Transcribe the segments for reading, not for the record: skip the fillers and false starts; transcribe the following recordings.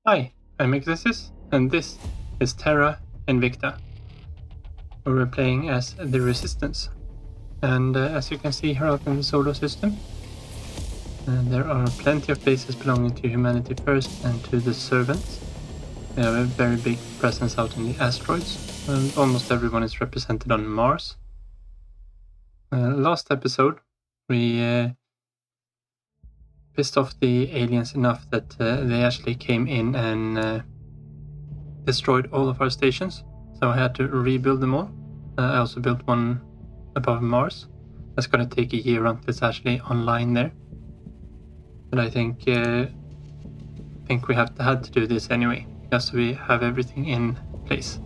Hi, I'm Exorcist, and this is Terra Invicta, where we're playing as the Resistance. And as you can see here out in the solar system, there are plenty of bases belonging to humanity first and to the servants. We have a very big presence out in the asteroids, and almost everyone is represented on Mars. Last episode, we pissed off the aliens enough that they actually came in and destroyed all of our stations, so I had to rebuild them all. I also built one above Mars. That's going to take a year until it's actually online there. But I think we had to do this anyway, just so we have everything in place.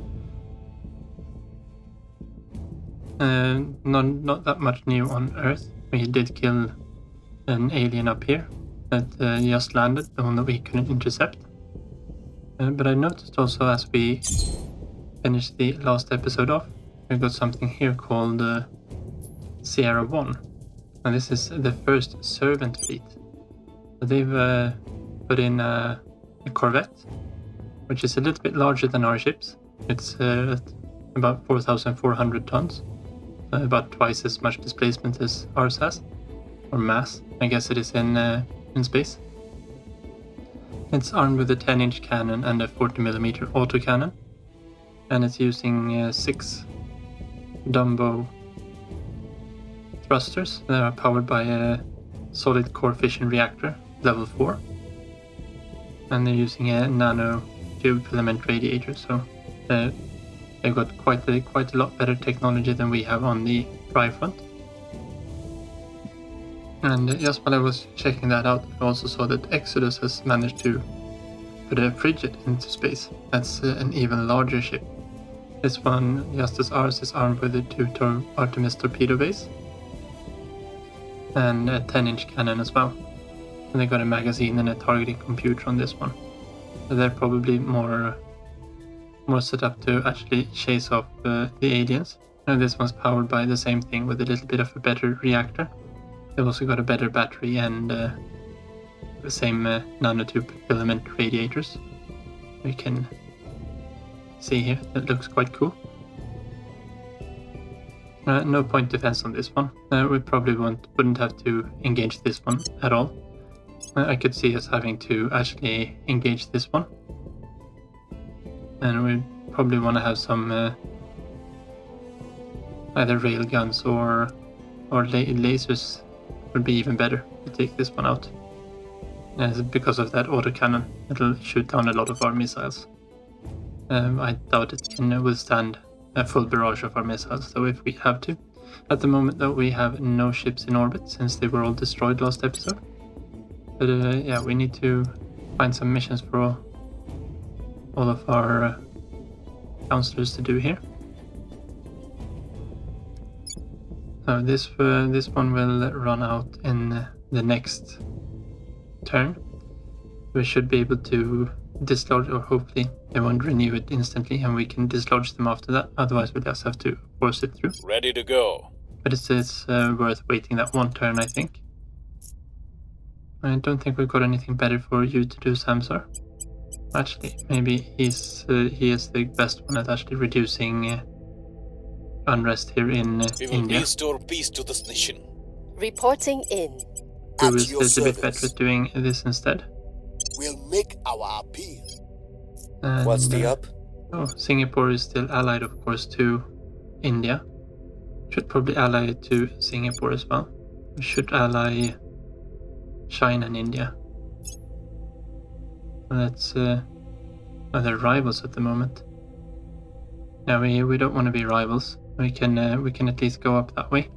Not that much new on Earth. We did kill an alien up here that just landed, the one that we couldn't intercept. But I noticed also as we finished the last episode off, we got something here called Sierra 1. And this is the first servant fleet. So they've put in a corvette, which is a little bit larger than our ships. It's about 4,400 tons, about twice as much displacement as ours has, or mass. I guess it is in space. It's armed with a 10-inch cannon and a 40mm autocannon, and it's using 6 Dumbo thrusters that are powered by a solid core fission reactor, level 4. And they're using a nano tube filament radiator, so they've got quite a lot better technology than we have on the dry front. And just while I was checking that out, I also saw that Exodus has managed to put a frigate into space. That's an even larger ship. This one, just as ours, is armed with a 2 Artemis torpedo base and a 10-inch cannon as well. And they got a magazine and a targeting computer on this one. So they're probably more set up to actually chase off the aliens. And this one's powered by the same thing with a little bit of a better reactor. They've also got a better battery and the same nanotube filament radiators. We can see here, that looks quite cool. No point defense on this one. We probably wouldn't have to engage this one at all. I could see us having to actually engage this one. And we probably want to have some either rail guns or lasers would be even better to take this one out. Because of that autocannon, it'll shoot down a lot of our missiles. I doubt it can withstand a full barrage of our missiles, though, if we have to. At the moment, though, we have no ships in orbit since they were all destroyed last episode. But yeah, we need to find some missions for all of our counselors to do here. So this one will run out in the next turn. We should be able to dislodge, or hopefully they won't renew it instantly and we can dislodge them after that. Otherwise we'll just have to force it through. Ready to go. But it's worth waiting that one turn, I think. I don't think we've got anything better for you to do, Samsar. Actually, maybe he is the best one at actually reducing unrest here in We will India. restore peace to this nation. Reporting in. Who is a little bit better at doing this instead. We'll make our appeal. And, What's the up? Oh, Singapore is still allied, of course, to India. Should probably ally it to Singapore as well. We should ally China and India. That's they're rivals at the moment. Yeah, we don't want to be rivals. We can at least go up that way.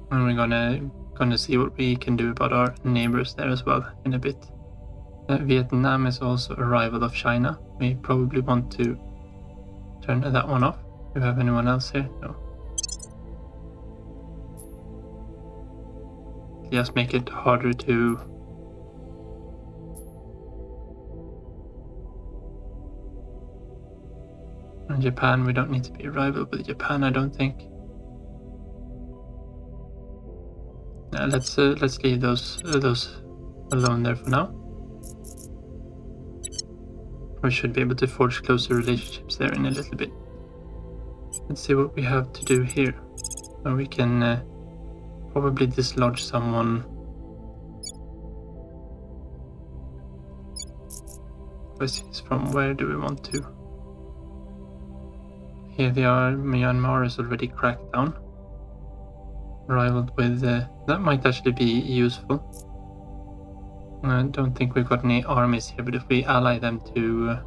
And we're gonna see what we can do about our neighbors there as well in a bit. Vietnam is also a rival of China. We probably want to turn that one off. Do we have anyone else here? No. Just make it harder to and Japan, we don't need to be a rival with Japan, I don't think. Yeah, let's leave those alone there for now. We should be able to forge closer relationships there in a little bit. Let's see what we have to do here. We can probably dislodge someone. Question is, from where do we want to? Here they are. Myanmar is already cracked down. Rivaled with... that might actually be useful. I don't think we've got any armies here, but if we ally them to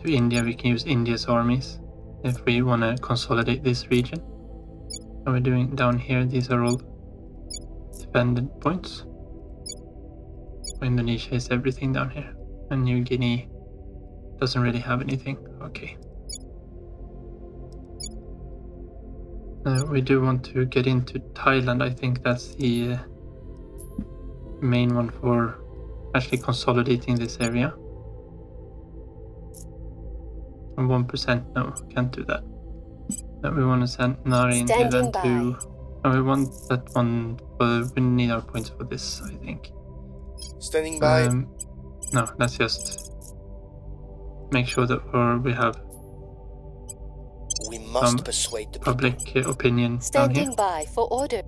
India, we can use India's armies if we want to consolidate this region. How are we doing down here? These are all defended points. Indonesia is everything down here, and New Guinea doesn't really have anything. Okay. We do want to get into Thailand. I think that's the main one for actually consolidating this area. 1%, no, can't do that. We want to send Nari into then to... Oh, we want that one, but we need our points for this, I think. Standing by. No, let's just make sure that we have We must persuade the public opinion down Standing here. by for order.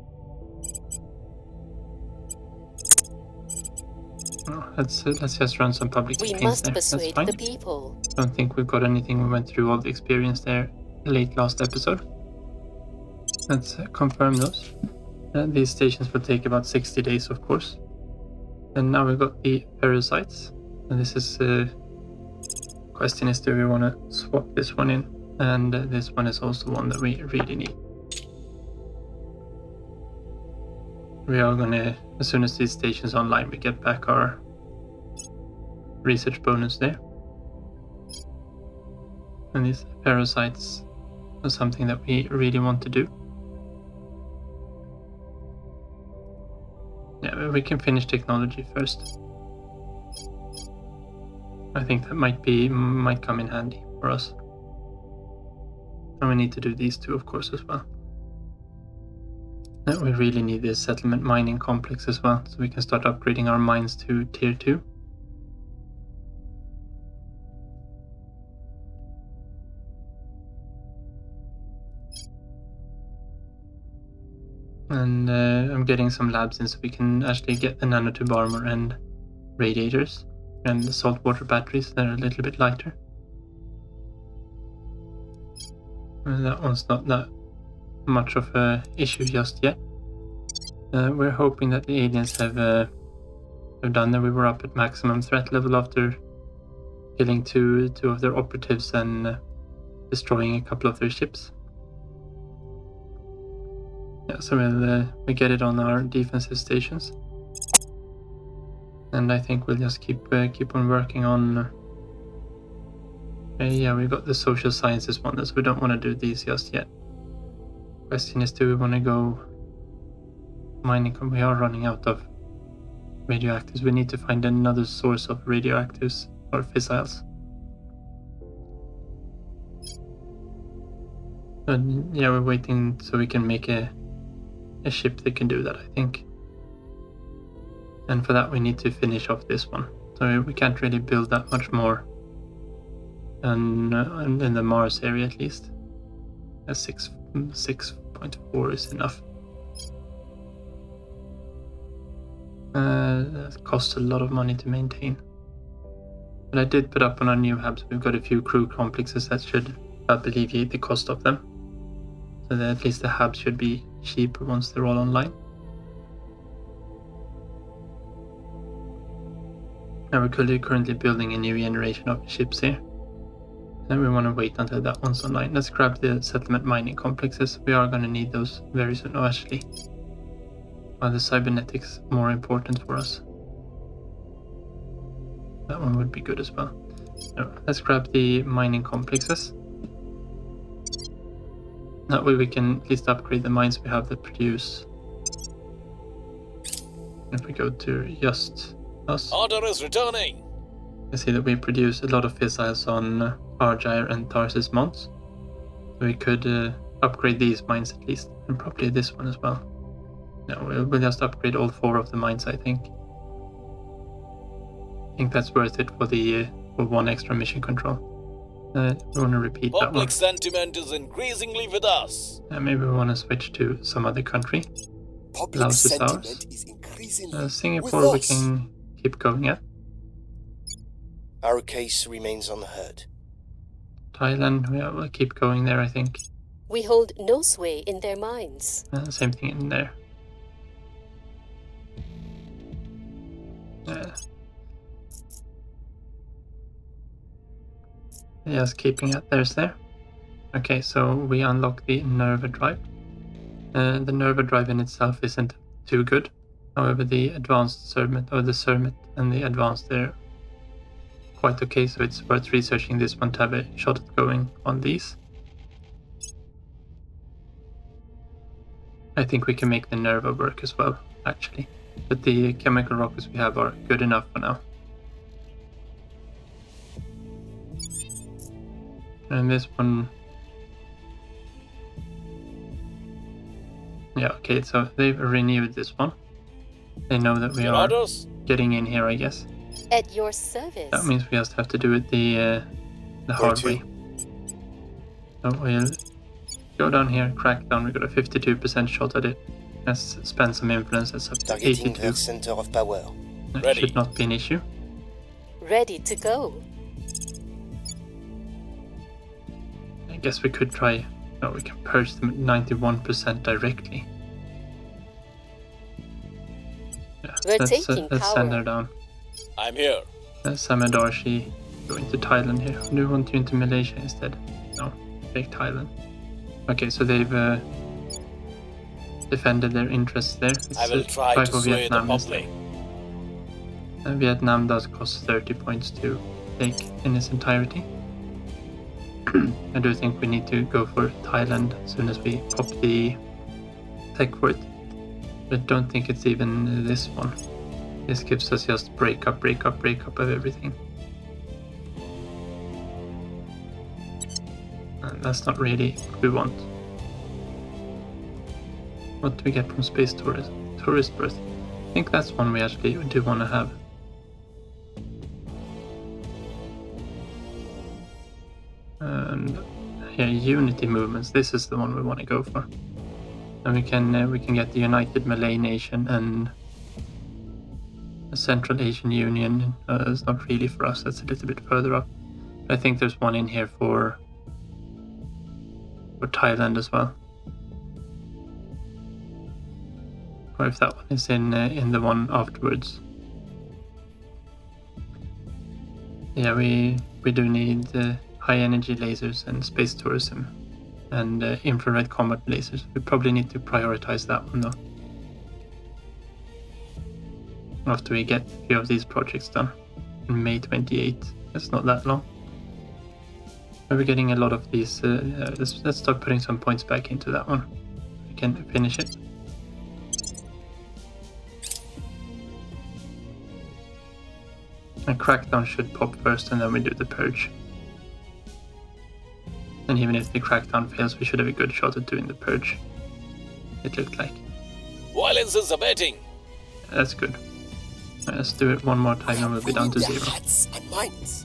Let's just run some public We campaigns must there. persuade That's fine. the people. Don't think we've got anything. We went through all the experience there late last episode. Let's confirm those. These stations will take about 60 days, of course. And now we've got the parasites. And this is question is, do we want to swap this one in? And this one is also one that we really need. We are gonna, as soon as these stations online, we get back our research bonus there. And these parasites are something that we really want to do. Yeah, we can finish technology first. I think that might come in handy for us. And we need to do these two, of course, as well. And we really need this settlement mining complex as well, so we can start upgrading our mines to tier 2. And I'm getting some labs in so we can actually get the nanotube armor and radiators and the saltwater batteries. They're a little bit lighter. And that one's not that much of a issue just yet. We're hoping that the aliens have done that. We were up at maximum threat level after killing two of their operatives and destroying a couple of their ships. Yeah, so we'll get it on our defensive stations, and I think we'll just keep on working on. Yeah, we got the social sciences one, so we don't want to do these just yet. Question is, do we want to go mining? We are running out of radioactives. We need to find another source of radioactives or fissiles. But yeah, we're waiting so we can make a ship that can do that, I think. And for that we need to finish off this one. So we can't really build that much more. And in the Mars area at least. A 6.4 is enough. That costs a lot of money to maintain. But I did put up on our new hubs, we've got a few crew complexes that should help alleviate the cost of them. So that at least the hubs should be cheaper once they're all online. Now we're currently building a new generation of ships here. And we want to wait until that one's online. Let's grab the settlement mining complexes. We are going to need those very soon. Oh, actually, the cybernetics more important for us. That one would be good as well. No, let's grab the mining complexes. That way we can at least upgrade the mines we have that produce. If we go to just us, Order is returning. you see that we produce a lot of fissiles on Argyre and Tarsus Mons. So we could upgrade these mines at least, and probably this one as well. No, we'll just upgrade all 4 of the mines, I think. I think that's worth it for the for 1 extra mission control. We want to repeat that one. Public sentiment is increasingly with us. Maybe we want to switch to some other country. Public Laos is sentiment ours. is increasingly Singapore we with us. can keep going at. Our case remains unheard. Thailand, we'll keep going there, I think. We hold no sway in their minds. Same thing in there. Just keeping at theirs there. Okay, so we unlock the Nerva drive. The Nerva drive in itself isn't too good. However, the advanced Cermet, or the Cermet and the advanced, they're quite okay, so it's worth researching this one to have a shot at going on these. I think we can make the Nerva work as well, actually. But the chemical rockets we have are good enough for now. And this one... Yeah, okay, so they've renewed this one. They know that we Your are orders? getting in here, I guess. At your service. That means we just have to do it the hard Where to? way. So we'll go down here, crack down, we got a 52% shot at it. Let's spend some influence, that's up to Targeting 82. their center of power. That Ready. should not be an issue. Ready to go. I guess we could try... No, we can purge them at 91% directly. Yeah, We're let's taking send power. her down. I'm here. Samadarshi going to Thailand here. Do you want you into Malaysia instead? No, take Thailand. Okay, so they've defended their interests there. I will try to sway the public. Vietnam does cost 30 points to take in its entirety. I do think we need to go for Thailand as soon as we pop the tech for it. But I don't think it's even this one. This gives us just break up of everything. And that's not really what we want. What do we get from space tourism? Tourist birth. I think that's one we actually do want to have. And here, unity movements. This is the one we want to go for. And we can get the United Malay Nation and the Central Asian Union. It's not really for us. That's a little bit further up. But I think there's one in here for Thailand as well. Or if that one is in the one afterwards. Yeah, we do need high energy lasers and space tourism and infrared combat lasers. We probably need to prioritize that one though. After we get a few of these projects done in May 28. That's not that long. We're getting a lot of these. Let's start putting some points back into that one. We can finish it. And Crackdown should pop first and then we do the Purge. And even if the Crackdown fails, we should have a good shot at doing the Purge. It looked like. Violence is abating. That's good. Let's do it one more time and we'll be down to 0. Hearts and minds.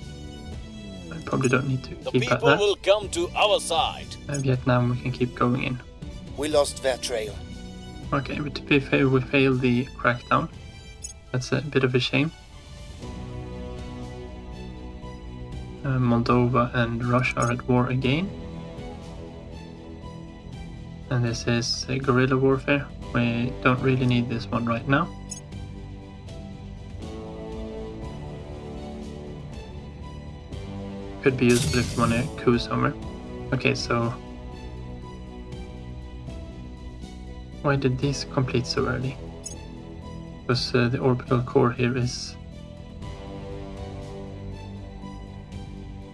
I probably don't need to The keep at people that. will come to our side. Vietnam we can keep going in. We lost their trail. Okay, but to be fair, we failed the Crackdown. That's a bit of a shame. Moldova and Russia are at war again. And this is guerrilla warfare. We don't really need this one right now. Could be useful if you want to coup somewhere. Okay, so... Why did these complete so early? Because the orbital core here is...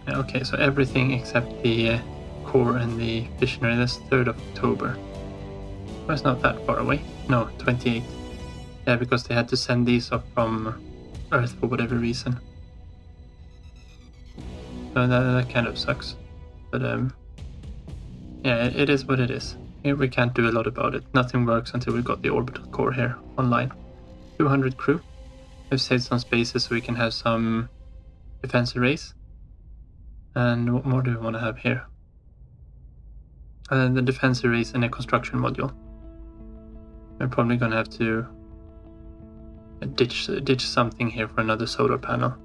Okay, so everything except the core and the visionary, that's 3rd of October. Well, it's not that far away. No, 28. Yeah, because they had to send these up from Earth for whatever reason. So that kind of sucks. But yeah, it is what it is. Here we can't do a lot about it. Nothing works until we got the orbital core here online. 200 crew. We've saved some spaces so we can have some defense arrays. And what more do we want to have here? The defense arrays and a construction module. We're probably going to have to ditch something here for another solar panel.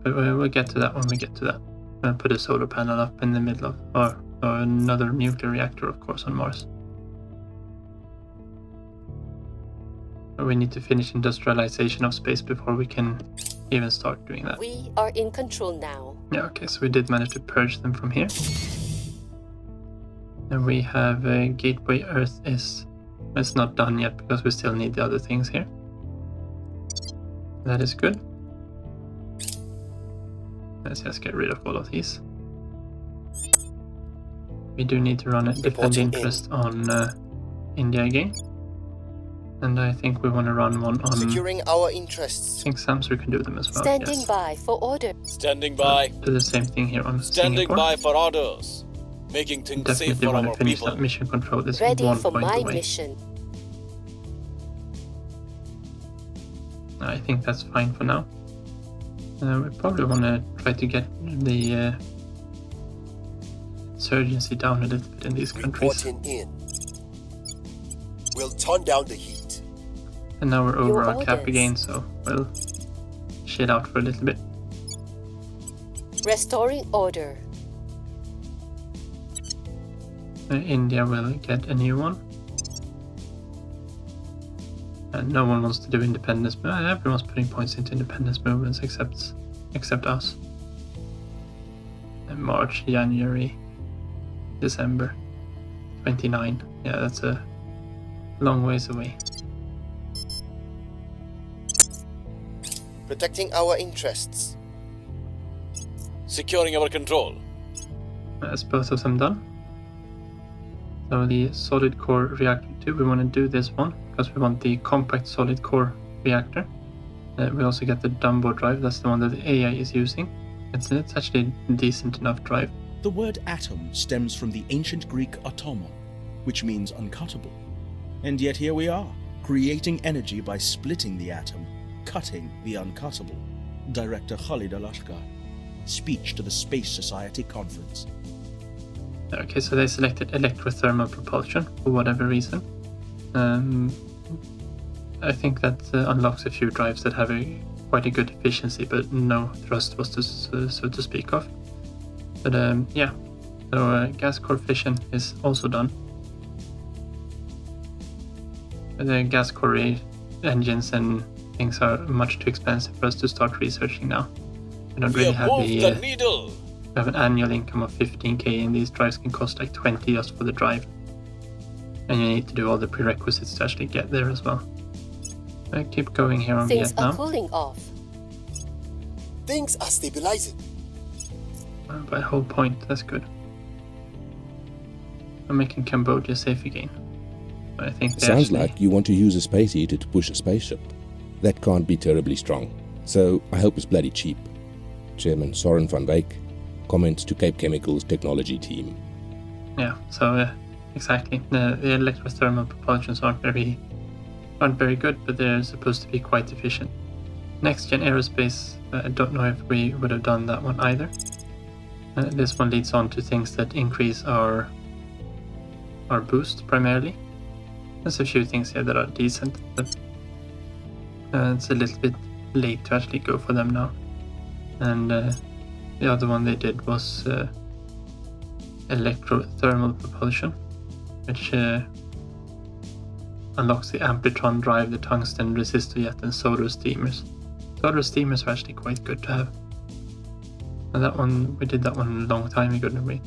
But we'll get to that when we get to that. We'll put a solar panel up in the middle of, or another nuclear reactor, of course, on Mars. But we need to finish industrialization of space before we can even start doing that. We are in control now. Yeah, okay, so we did manage to purge them from here. And we have Gateway Earth it's not done yet because we still need the other things here. That is good. Let's just get rid of all of these. We do need to run a defend interest on India again. And I think we want to run one on securing our interests. I think Samsung can do them as well. Standing yes. by for order. Standing by. Do the same thing here on Standing Singapore. by for orders. Making things safe Definitely for want our to finish people. that mission control. This Ready one for point my away. mission. I think that's fine for now. We probably want to try to get the insurgency down a little bit in these countries. Reporting in. We'll turn down the heat. And now we're over Your our cap orders. again, so we'll chill out for a little bit. Restoring order. India will get a new one. And no one wants to do independence. Everyone's putting points into independence movements except us. In March, January, December, 29. Yeah, that's a long ways away. Protecting our interests. Securing our control. That's both of them done. So the solid core reactor 2, we want to do this one because we want the compact solid core reactor. We also get the Dumbo drive, that's the one that the AI is using. It's actually a decent enough drive. The word atom stems from the ancient Greek atomon, which means uncuttable. And yet here we are, creating energy by splitting the atom, cutting the uncuttable. Director Khalid Al-Ashkar. Speech to the Space Society Conference. Okay, so they selected electrothermal propulsion for whatever reason. I think that unlocks a few drives that have quite a good efficiency, but no thrust was so to speak of. But yeah, so gas core fission is also done. The gas core engines and things are much too expensive for us to start researching now. We don't We really have have moved the needle. we have an annual income of 15k, and these drives can cost like 20 just for the drive. And you need to do all the prerequisites to actually get there as well. I keep going here on Things are Vietnam. cooling off. Things are stabilizing. By whole point, that's good. I'm making Cambodia safe again. I think they Sounds actually, like you want to use a space heater to push a spaceship. That can't be terribly strong, so I hope it's bloody cheap. Chairman Soren van Wyk, comments to Cape Chemicals technology team. Yeah, so exactly. The electrothermal propulsions aren't very good, but they're supposed to be quite efficient. Next Gen Aerospace, I don't know if we would have done that one either. This one leads on to things that increase our boost primarily. There's a few things here that are decent, but it's a little bit late to actually go for them now. And the other one they did was electrothermal propulsion, which unlocks the Amplitron drive, the tungsten resistor jet, and solar steamers. Solar steamers are actually quite good to have. And that one, we did that one a long time ago, didn't we?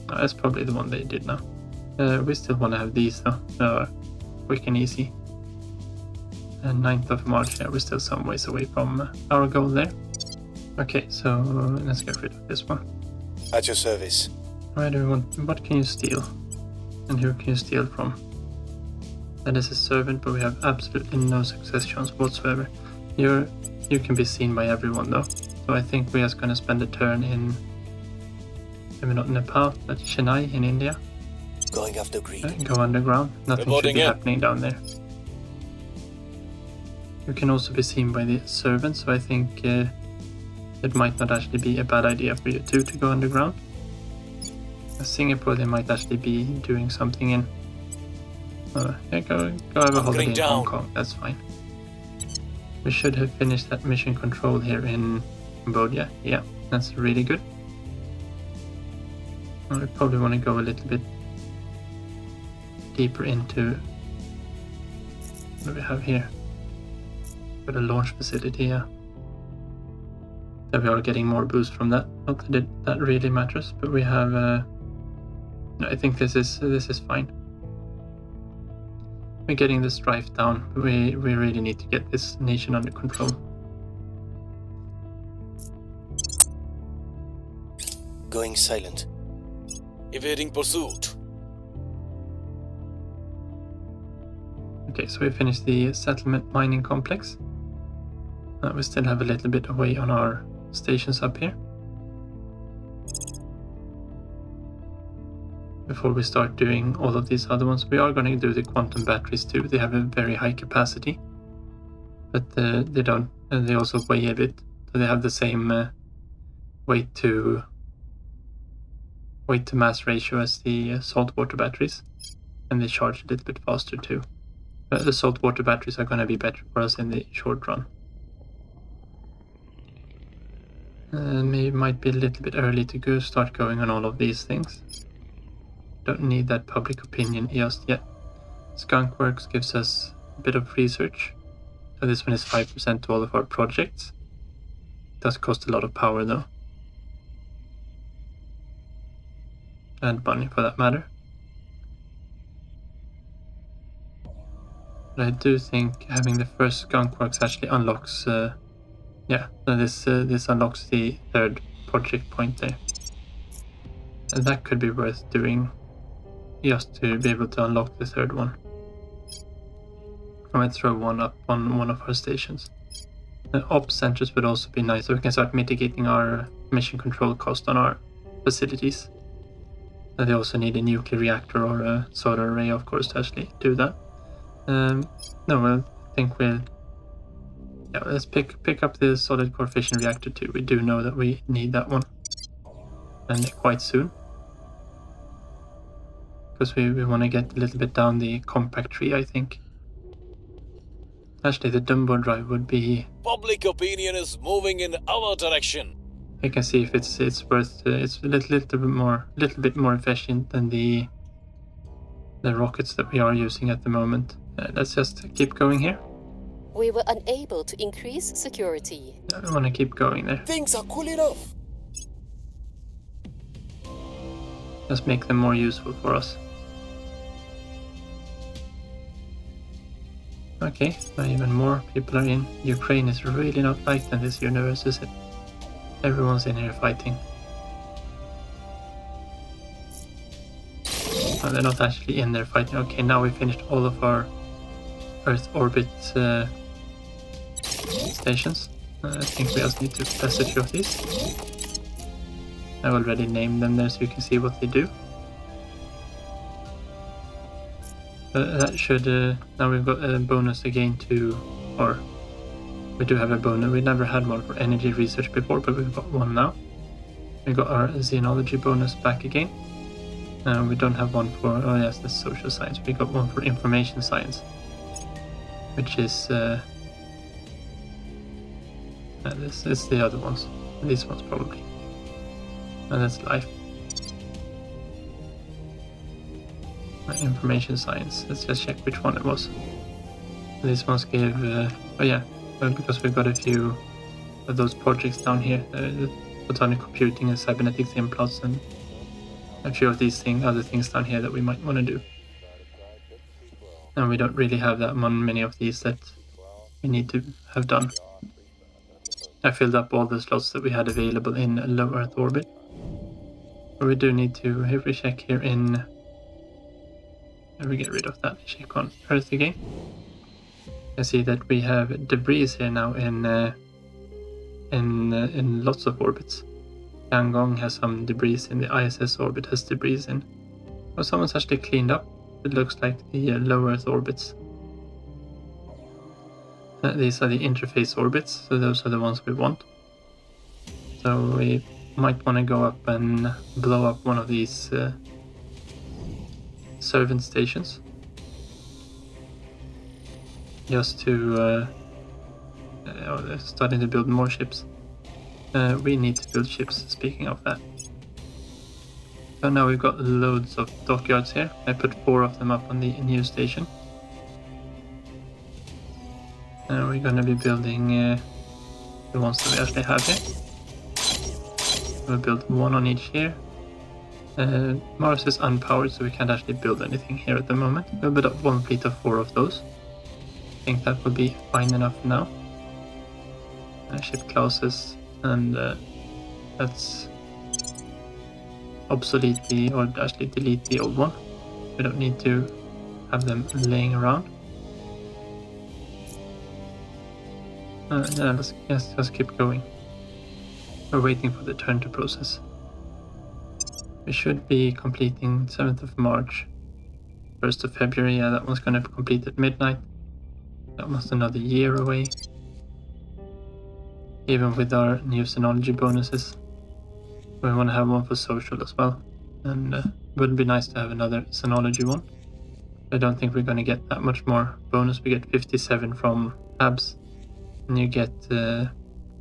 That's probably the one they did now. We still want to have these though, quick and easy. And 9th of March, yeah, we're still some ways away from our goal there. Okay, so let's get rid of this one. At your service. What can you steal? And who can you steal from? That is a servant, but we have absolutely no success chance whatsoever. You're you can be seen by everyone though. So I think we're just gonna spend a turn in, maybe not Nepal, but Chennai in India. Going after greed. Go underground. Nothing should Reporting be in. happening down there. You can also be seen by the servants, so I think it might not actually be a bad idea for you two to go underground. Singapore, they might actually be doing something in. Yeah, go have a holiday in Hong Kong, that's fine. We should have finished that mission control here in Cambodia. Yeah, that's really good. We probably want to go a little bit deeper into what do we have here? Got a launch facility, yeah. That we are getting more boost from that. Not that that really matters, but we have. No, I think this is fine. We're getting the strife down, but we really need to get this nation under control. Going silent. Evading pursuit. Okay, so we finished the settlement mining complex. We still have a little bit away on our stations up here. Before we start doing all of these other ones, we are going to do the quantum batteries too. They have a very high capacity, but they don't. They also weigh a bit, so they have the same weight to mass ratio as the saltwater batteries, and they charge a little bit faster too. But the saltwater batteries are going to be better for us in the short run. Maybe might be a little bit early to start going on all of these things. Don't need that public opinion just yet. Skunkworks gives us a bit of research. So this one is 5% to all of our projects. It does cost a lot of power though. And money for that matter. But I do think having the first Skunkworks actually unlocks, yeah, so this unlocks the third project point there. And that could be worth doing just to be able to unlock the third one. I might throw one up on one of our stations. The ops centers would also be nice, so we can start mitigating our mission control cost on our facilities. And they also need a nuclear reactor or a solar array, of course, to actually do that. No, I think we'll... Yeah, let's pick up the solid core fission reactor too. We do know that we need that one. And quite soon. Because we want to get a little bit down the compact tree, I think. Actually, the Dumbo drive would be... Public opinion is moving in our direction. I can see if it's worth... it's a little bit more efficient than the rockets that we are using at the moment. Let's just keep going here. We were unable to increase security. I want to keep going there. Things are cool enough. Let's make them more useful for us. Okay, now even more people are in. Ukraine is really not liked in this universe, is it? Everyone's in here fighting. Oh, they're not actually in there fighting. Okay, now we finished all of our Earth orbit stations. I think we just need to test a few of these. I already named them there so you can see what they do. That should... now we've got a bonus again to... or... we do have a bonus. We never had one for energy research before, but we've got one now. We got our xenology bonus back again. We don't have one for... oh yes, the social science. We got one for information science. Which is... this is the other ones. These ones probably. And that's life. Information science. Let's just check which one it was. These ones gave... oh yeah, well, because we've got a few of those projects down here. Photonic computing and cybernetics implots and a few of these other things down here that we might want to do. And we don't really have that many of these that we need to have done. I filled up all the slots that we had available in low Earth orbit. But we do need to, if we check here in... we get rid of that, check on Earth again. You can see that we have debris here now in in lots of orbits. Tiangong has some debris in, the ISS orbit has debris in. Well, someone's actually cleaned up. It looks like the low Earth orbits. These are the interface orbits, so those are the ones we want. So we might want to go up and blow up one of these servant stations. Just to... they're starting to build more ships. We need to build ships, speaking of that. So now we've got loads of dockyards here. I put 4 of them up on the new station. We're going to be building the ones that we actually have here. We'll build 1 on each here. Mars is unpowered, so we can't actually build anything here at the moment. We'll build up 1 fleet of 4 of those. I think that will be fine enough now. Ship classes, and let's obsolete or actually delete the old one. We don't need to have them laying around. Yeah, let's just keep going. We're waiting for the turn to process. We should be completing 7th of March, 1st of February. Yeah, that one's going to complete at midnight. That one's another year away. Even with our new Synology bonuses. We want to have one for social as well. And it would be nice to have another Synology one. I don't think we're going to get that much more bonus. We get 57 from abs. And you get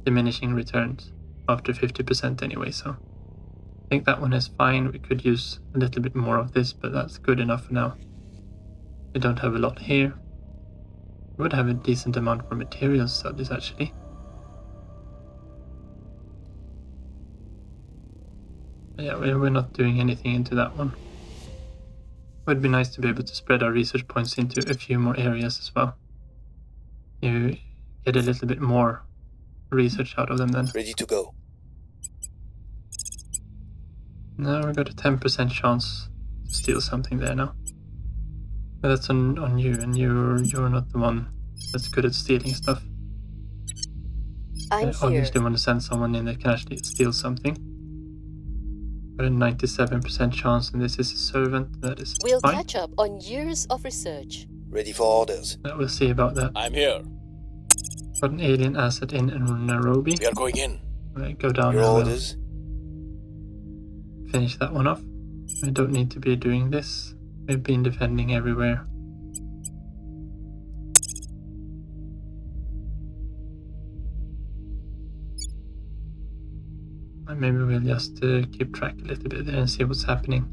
diminishing returns after 50% anyway, so I think that one is fine. We could use a little bit more of this, but that's good enough for now. We don't have a lot here. We would have a decent amount for materials studies actually. But yeah, we're not doing anything into that one. It would be nice to be able to spread our research points into a few more areas as well. You get a little bit more research out of them then. Ready to go. Now we've got a 10% chance to steal something there now. But that's on you, and you're not the one that's good at stealing stuff. I'm I obviously here. want to send someone in that can actually steal something. Got a 97% chance, and this is a servant. That is We'll fine. catch up on years of research. Ready for orders. We'll see about that. I'm here. Got an alien asset in Nairobi. We are going in. Right, go down Your and we'll orders. finish that one off. We don't need to be doing this. We've been defending everywhere. And maybe we'll just keep track a little bit there and see what's happening.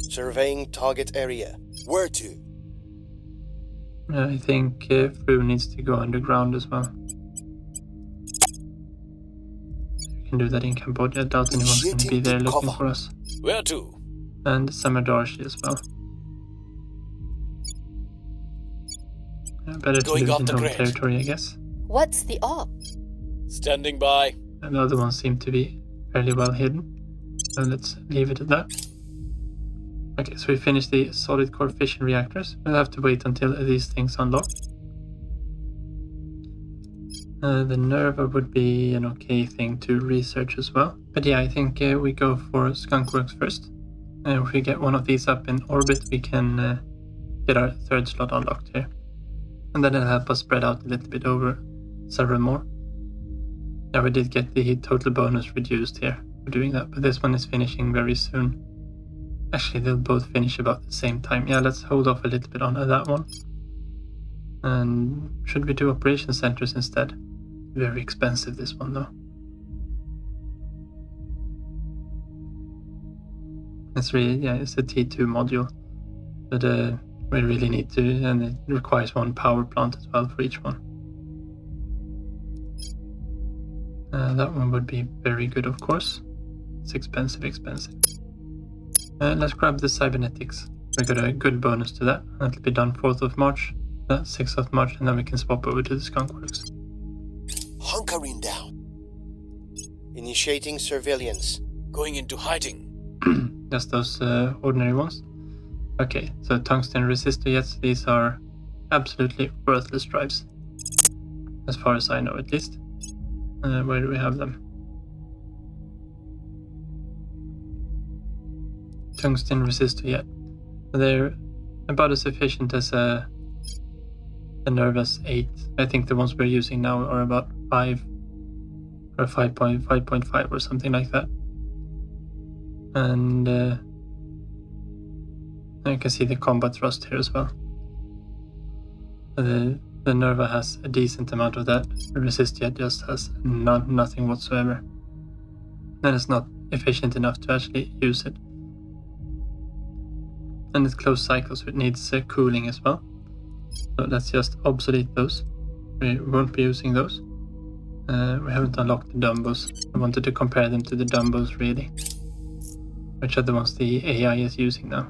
Surveying target area. Where to? I think Fru needs to go underground as well. We can do that in Cambodia. I doubt anyone's going to be there looking for us. Where to? And Samadarshi as well. Better to Going lose off in the home grid. territory, I guess. What's the op? Standing by. And the other ones seem to be fairly well hidden. So let's leave it at that. Okay, so we finished the solid core fission reactors. We'll have to wait until these things unlock. The Nerva would be an okay thing to research as well. But yeah, I think we go for Skunkworks first. If we get one of these up in orbit, we can get our 3rd slot unlocked here. And then it'll help us spread out a little bit over several more. Yeah, we did get the total bonus reduced here for doing that, but this one is finishing very soon. Actually, they'll both finish about the same time. Yeah, let's hold off a little bit on that one. And should we do operation centers instead? Very expensive, this one though. It's really, yeah, it's a T2 module. But we really need to, and it requires 1 power plant as well for each one. That one would be very good, of course. It's expensive. Let's grab the cybernetics. We got a good bonus to that. That'll be done 4th of March, 6th of March, and then we can swap over to the Skunkworks. Hunkering down. Initiating surveillance. Going into hiding. Just those ordinary ones. Okay, so tungsten resistor jets, these are absolutely worthless drives. As far as I know, at least. Where do we have them? Tungsten resistor, yeah. They're about as efficient as a Nervous 8. I think the ones we're using now are about 5 or 5.5 or something like that. And you can see the combat thrust here as well. The Nerva has a decent amount of that. The Resistia just has nothing whatsoever. And it's not efficient enough to actually use it. And it's closed cycle, so it needs cooling as well. So let's just obsolete those. We won't be using those. We haven't unlocked the Dumbos. I wanted to compare them to the Dumbos, really. Which are the ones the AI is using now.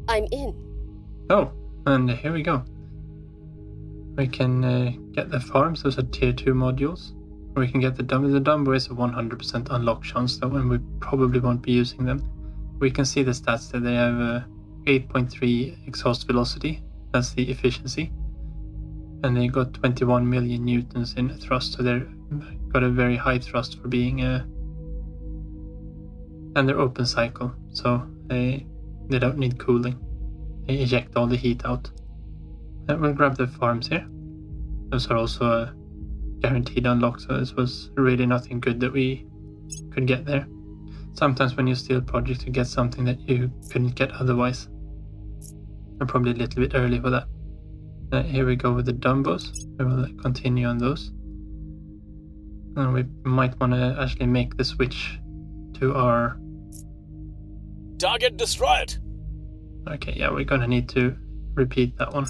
I'm in. Oh, and here we go. We can get the farms, those are tier 2 modules. Or we can get the Dumbo. The Dumbo is a 100% unlock chance though, and we probably won't be using them. We can see the stats there. They have 8.3 exhaust velocity, that's the efficiency. And they got 21 million newtons in thrust, so they've got a very high thrust for being and they're open cycle, so they don't need cooling. They eject all the heat out. We'll grab the farms here. Those are also a guaranteed unlock, so this was really nothing good that we could get there. Sometimes when you steal projects you get something that you couldn't get otherwise. We're probably a little bit early for that. Here we go with the Dumbos. We will continue on those. And we might want to actually make the switch to our... Target destroyed! Okay, yeah, we're gonna need to repeat that one.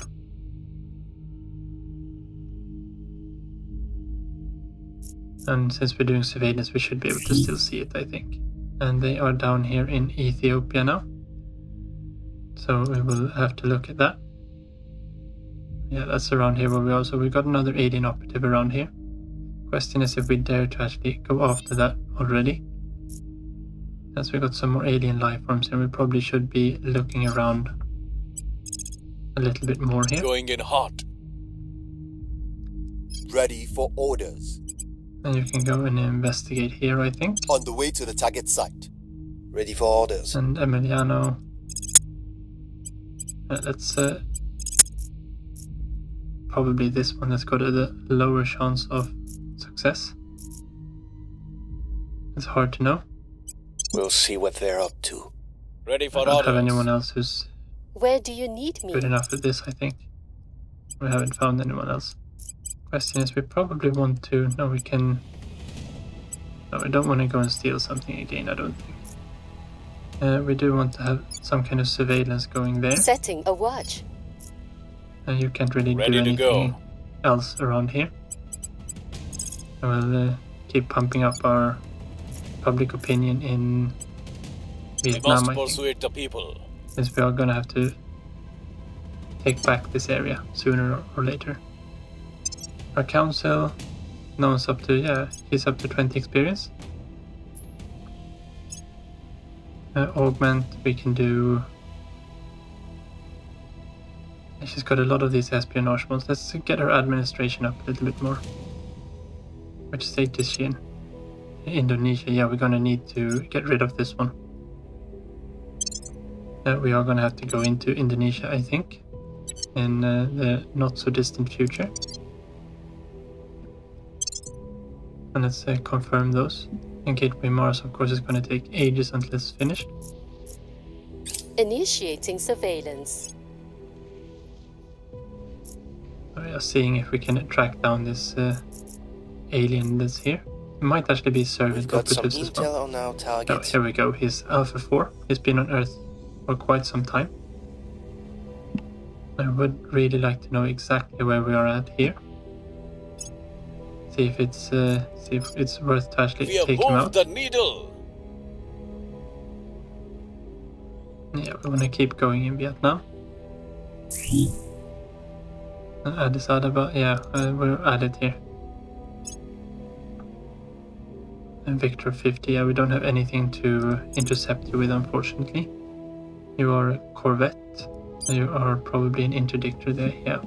And since we're doing surveillance, we should be able to still see it, I think. And they are down here in Ethiopia now. So we will have to look at that. Yeah, that's around here where we are. So we got another alien operative around here. Question is if we dare to actually go after that already. As we got some more alien life forms here, we probably should be looking around a little bit more here. Going in hot. Ready for orders. And you can go and investigate here, I think. On the way to the target site. Ready for orders. And Emiliano. Let's probably this one that's got a lower chance of success. It's hard to know. We'll see what they're up to. Ready I for don't orders. have anyone else who's Where do you need me? good enough at this, I think. We haven't found anyone else. Question is, we probably want to... No, we can... No, we don't want to go and steal something again, I don't think. We do want to have some kind of surveillance going there. Setting a watch. And you can't really Ready do to anything go. else around here. I will keep pumping up our public opinion in We Vietnam, must I think. persuade the people. Since we are gonna have to take back this area sooner or later. Our council, no one's up to, yeah, he's up to 20 experience. Augment, we can do... She's got a lot of these espionage ones. Let's get her administration up a little bit more. Which state is she in? Indonesia, yeah, we're gonna need to get rid of this one. We are gonna have to go into Indonesia, I think, in the not so distant future. And let's confirm those. And Gateway Mars, of course, is gonna take ages until it's finished. Initiating surveillance. We are seeing if we can track down this alien that's here. It might actually be servant operatives as well. on our Oh, target. here we go. He's Alpha 4. He's been on Earth for quite some time. I would really like to know exactly where we are at here. See if it's worth to actually We have take him moved out. the needle. Yeah, we want to keep going in Vietnam. Addis Ababa, yeah, we're added here. And Victor 50, yeah, we don't have anything to intercept you with, unfortunately. You are a corvette. You are probably an interdictor there, yeah.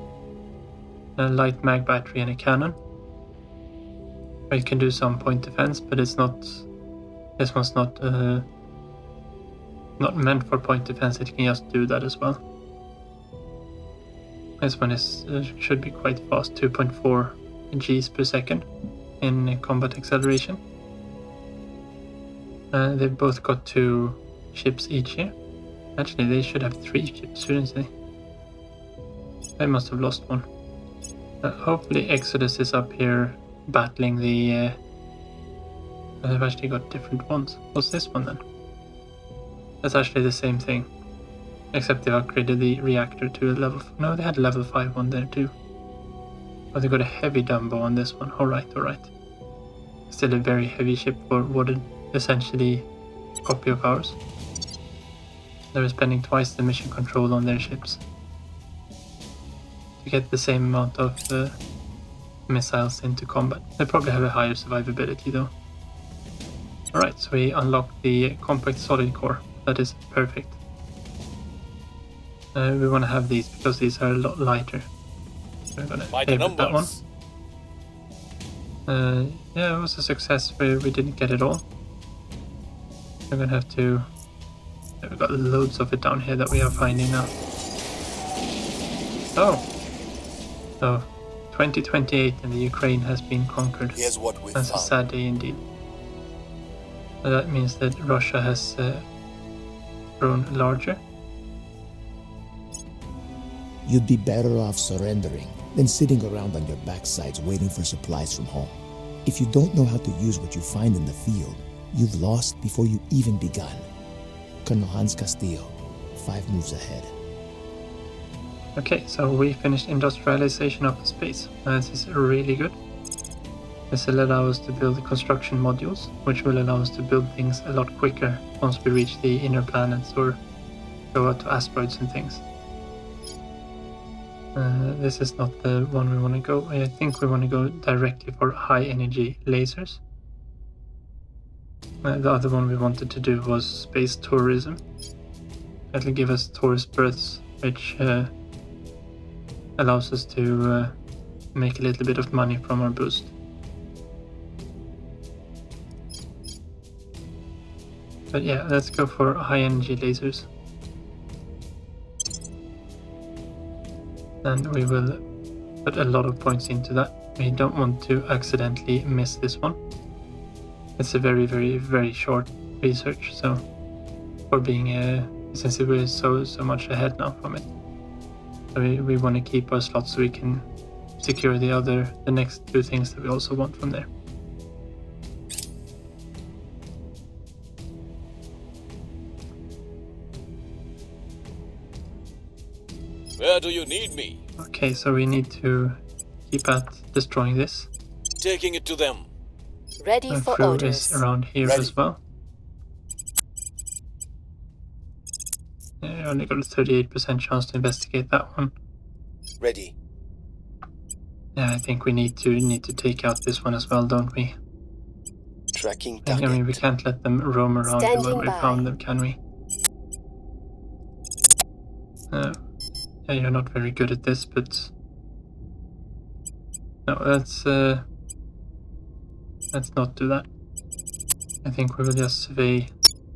A light mag battery and a cannon. It can do some point defense, but it's not. This one's not meant for point defense. It can just do that as well. This one is should be quite fast, 2.4 Gs per second in combat acceleration. They've both got 2 ships each here. Actually, they should have 3 ships, shouldn't they? I must have lost one. Hopefully Exodus is up here battling the... they've actually got different ones. What's this one then? That's actually the same thing. Except they've upgraded the reactor to a level... No, they had a level 5 one there too. Oh, they got a heavy Dumbo on this one. Alright. Still a very heavy ship for what is essentially a copy of ours. They're spending twice the mission control on their ships to get the same amount of missiles into combat. They probably have a higher survivability though. Alright, so we unlock the compact solid core. That is perfect. We want to have these because these are a lot lighter. We're gonna favorite that one. Yeah, it was a success. We didn't get it all. We're gonna have to... We've got loads of it down here that we are finding now. Oh! So, 2028 and the Ukraine has been conquered. Here's what we That's found. a sad day indeed. So that means that Russia has grown larger. You'd be better off surrendering than sitting around on your backsides waiting for supplies from home. If you don't know how to use what you find in the field, you've lost before you even begun. Colonel Hans Castillo, 5 moves ahead. Okay, so we finished industrialization of the space. This is really good. This will allow us to build construction modules, which will allow us to build things a lot quicker once we reach the inner planets or go out to asteroids and things. This is not the one we want to go. I think we want to go directly for high energy lasers. The other one we wanted to do was space tourism. That'll give us tourist berths, which allows us to make a little bit of money from our boost. But yeah, let's go for high energy lasers. And we will put a lot of points into that. We don't want to accidentally miss this one. It's a very, very, very short research, so for being since we're so much ahead now from it. So we want to keep our slots so we can secure the next 2 things that we also want from there. Where do you need me? Okay, so we need to keep at destroying this. Taking it to them. Ready Our for crew orders. is around here Ready. as well. Yeah, I only got a 38% chance to investigate that one. Ready. Yeah, I think we need to take out this one as well, don't we? Tracking I mean, we target. can't let them roam around here Standing when we by. found them, can we? Yeah, you're not very good at this, but no, let's not do that. I think we will just survey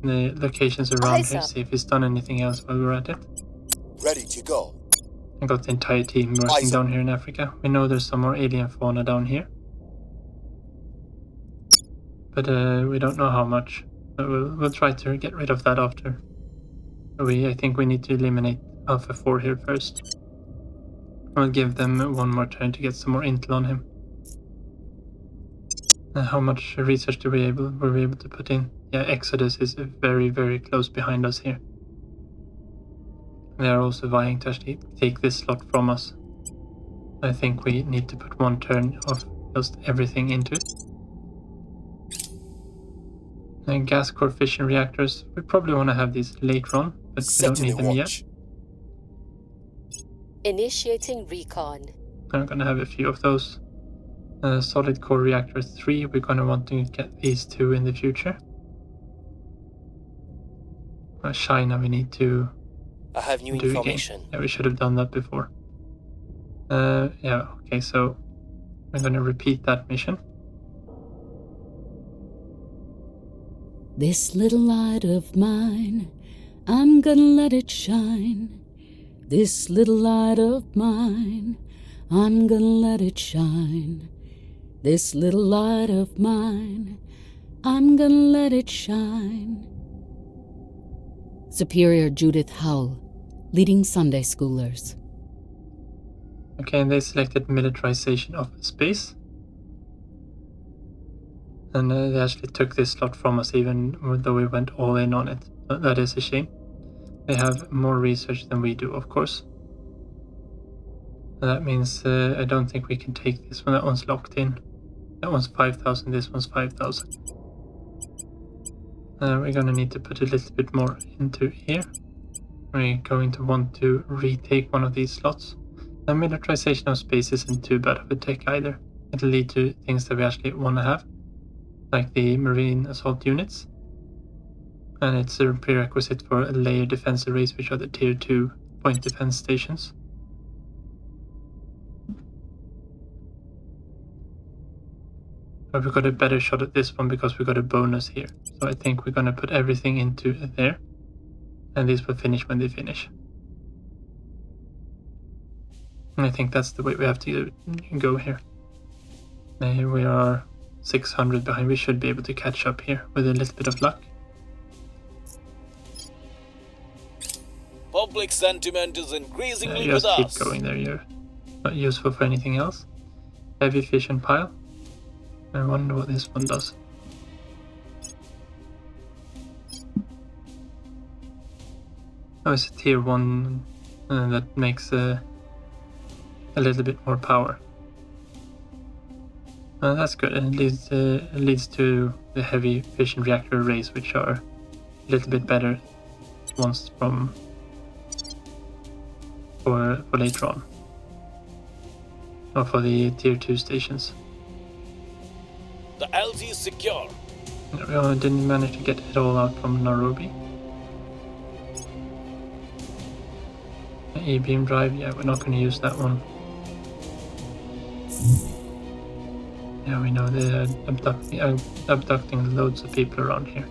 the locations around Eyes here, up. see if he's done anything else while we're at it. Ready to go. I got the entire team working Eyes up. down here in Africa. We know there's some more alien fauna down here, but we don't know how much. But we'll try to get rid of that after. I think we need to eliminate Alpha 4 here first. I'll give them one more turn to get some more intel on him. How much research were we able to put in? Yeah, Exodus is very, very close behind us here. They are also vying to actually take this slot from us. I think we need to put 1 turn of just everything into it. And gas core fission reactors, we probably want to have these later on, but we don't Setting need the them yet. watch. Initiating recon. I'm gonna have a few of those. Solid core reactor 3, we're gonna want to get these 2 in the future. China, we need to I have new do again. information. Yeah, we should have done that before. Yeah, okay, so we're going to repeat that mission. This little light of mine, I'm gonna let it shine. This little light of mine, I'm gonna let it shine. This little light of mine, I'm gonna let it shine. Superior Judith Howell, leading Sunday schoolers. Okay, and they selected militarization of space. And they actually took this slot from us even though we went all in on it. That is a shame. They have more research than we do, of course. That means I don't think we can take this one. That one's locked in. That one's 5,000, this one's 5,000. We're gonna need to put a little bit more into here. We're going to want to retake one of these slots. The militarization of space isn't too bad of a tech either. It'll lead to things that we actually want to have, like the marine assault units. And it's a prerequisite for a layer defense arrays, which are the tier 2 point defense stations. But we got a better shot at this one because we got a bonus here. So I think we're gonna put everything into there. And these will finish when they finish. And I think that's the way we have to go here. We are 600 behind. We should be able to catch up here with a little bit of luck. Public sentiment is increasingly with Just us. keep going there. You're not useful for anything else. Heavy fission pile. I wonder what this one does. Oh, it's a tier 1 that makes a little bit more power. That's good, and it leads to the heavy fission reactor arrays, which are a little bit better ones for later on. Or for the tier 2 stations. The LZ is secure. We didn't manage to get it all out from Nairobi. E-beam drive, yeah, we're not going to use that one. Yeah, we know they're abducting loads of people around here.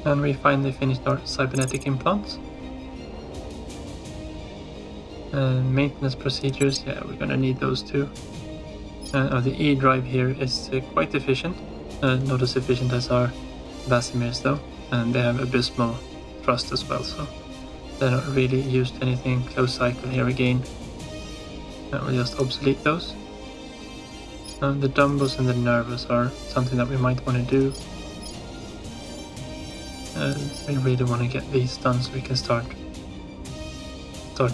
And we finally finished our cybernetic implants. And maintenance procedures, yeah, we're gonna need those too. The E-drive here is quite efficient. Not as efficient as our Vasimirs though. And they have abysmal thrust as well, so they're not really used to anything. Close cycle here again. We'll just obsolete those. The Dumbos and the Nervos are something that we might want to do. We really want to get these done so we can start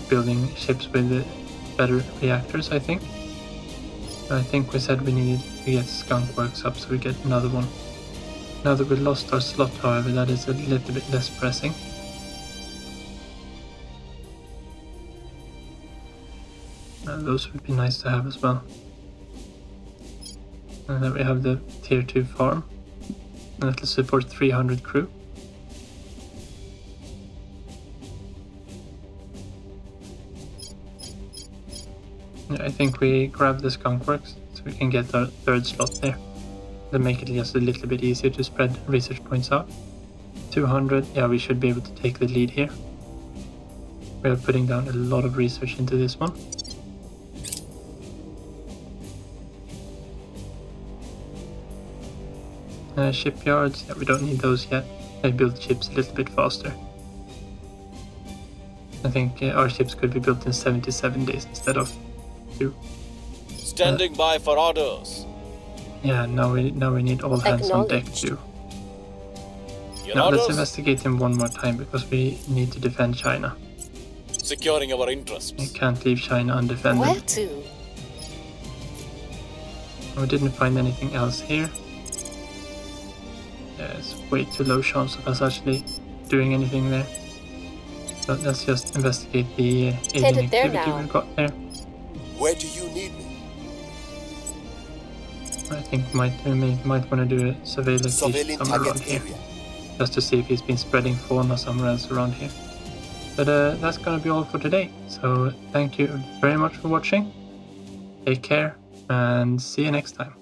building ships with better reactors, I think. I think we said we needed to get Skunk Works up, so we get another one. Now that we lost our slot, however, that is a little bit less pressing. Those would be nice to have as well. And then we have the tier 2 farm. And that'll support 300 crew. I think we grab the Skunk Works so we can get our third slot there. To make it just a little bit easier to spread research points out. 200, yeah, we should be able to take the lead here. We are putting down a lot of research into this one. Shipyards, yeah, we don't need those yet. They build ships a little bit faster. I think our ships could be built in 77 days instead of 2. Standing by for orders. Yeah, now we need all hands on deck too. Your Now let's orders? investigate him one more time because we need to defend China. Securing our We interests. can't leave China undefended. Where to? We didn't find anything else here. It's way too low chance of us actually doing anything there. So let's just investigate the alien Headed there activity now. we've got there. Where do you need me? I think might want to do a surveillance Surveilling somewhere around target here, area. just to see if he's been spreading fauna somewhere else around here. But that's gonna be all for today. So thank you very much for watching. Take care and see you next time.